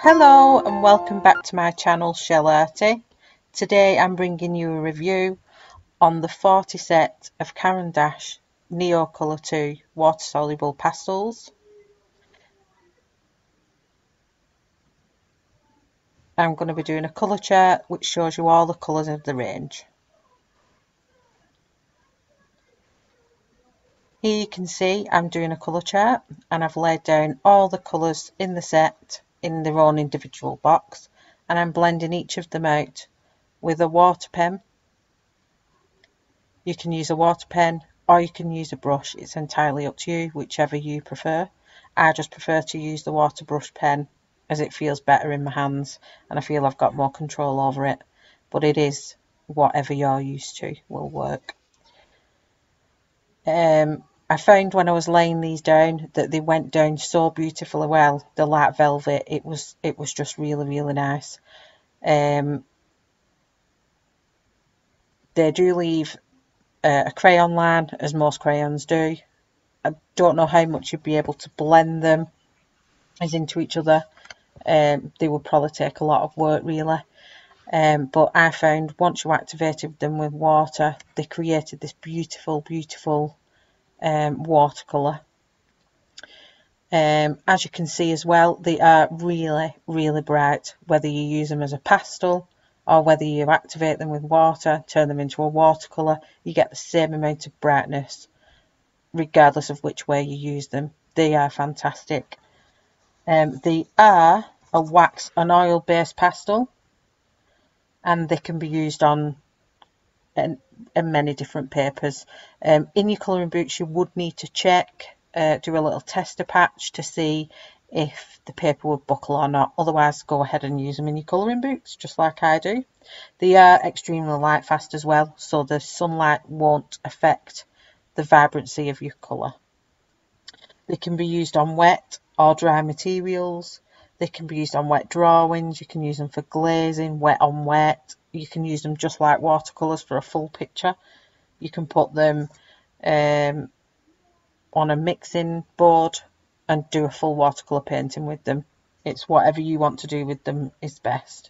Hello and welcome back to my channel Shellarty. Today I'm bringing you a review on the 40 set of Caran Neocolour 2 water soluble pastels. I'm going to be doing a colour chart which shows you all the colours of the range. Here you can see I'm doing a colour chart and I've laid down all the colours in the set in their own individual box, and I'm blending each of them out with a water pen. You can use a water pen or you can use a brush, it's entirely up to you, whichever you prefer. I just prefer to use the water brush pen as it feels better in my hands and I feel I've got more control over it, but it is whatever you're used to will work. I found when I was laying these down that they went down so beautifully well. The light velvet, it was just really nice. They do leave a crayon line, as most crayons do. I don't know how much you'd be able to blend them as into each other. They would probably take a lot of work really. But I found once you activated them with water, they created this beautiful watercolour. As you can see as well, they are really bright, whether you use them as a pastel or whether you activate them with water, turn them into a watercolour, you get the same amount of brightness regardless of which way you use them. They are fantastic. They are a wax and oil based pastel and they can be used on many different papers. In your colouring books you would need to check, do a little tester patch to see if the paper would buckle or not. Otherwise go ahead and use them in your colouring books just like I do. They are extremely light fast as well, so the sunlight won't affect the vibrancy of your colour. They can be used on wet or dry materials. They can be used on wet drawings. You can use them for glazing, wet on wet. You can use them just like watercolours for a full picture. You can put them on a mixing board and do a full watercolour painting with them. It's whatever you want to do with them is best.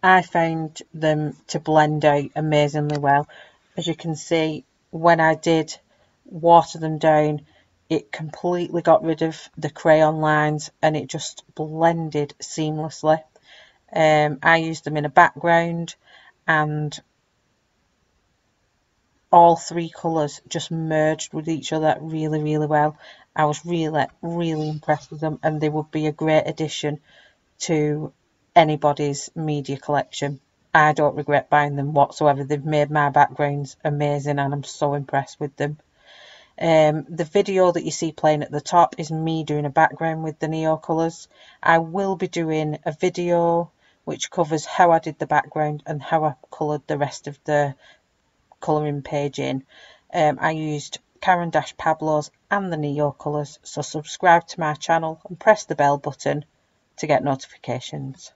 I found them to blend out amazingly well. As you can see, when I did water them down, it completely got rid of the crayon lines and it just blended seamlessly. I used them in a background and all three colours just merged with each other really well. I was really impressed with them, and they would be a great addition to anybody's media collection. I don't regret buying them whatsoever. They've made my backgrounds amazing and I'm so impressed with them. The video that you see playing at the top is me doing a background with the Neocolours. I will be doing a video which covers how I did the background and how I coloured the rest of the colouring page in. I used Caran Pablos and the Neocolours, so subscribe to my channel and press the bell button to get notifications.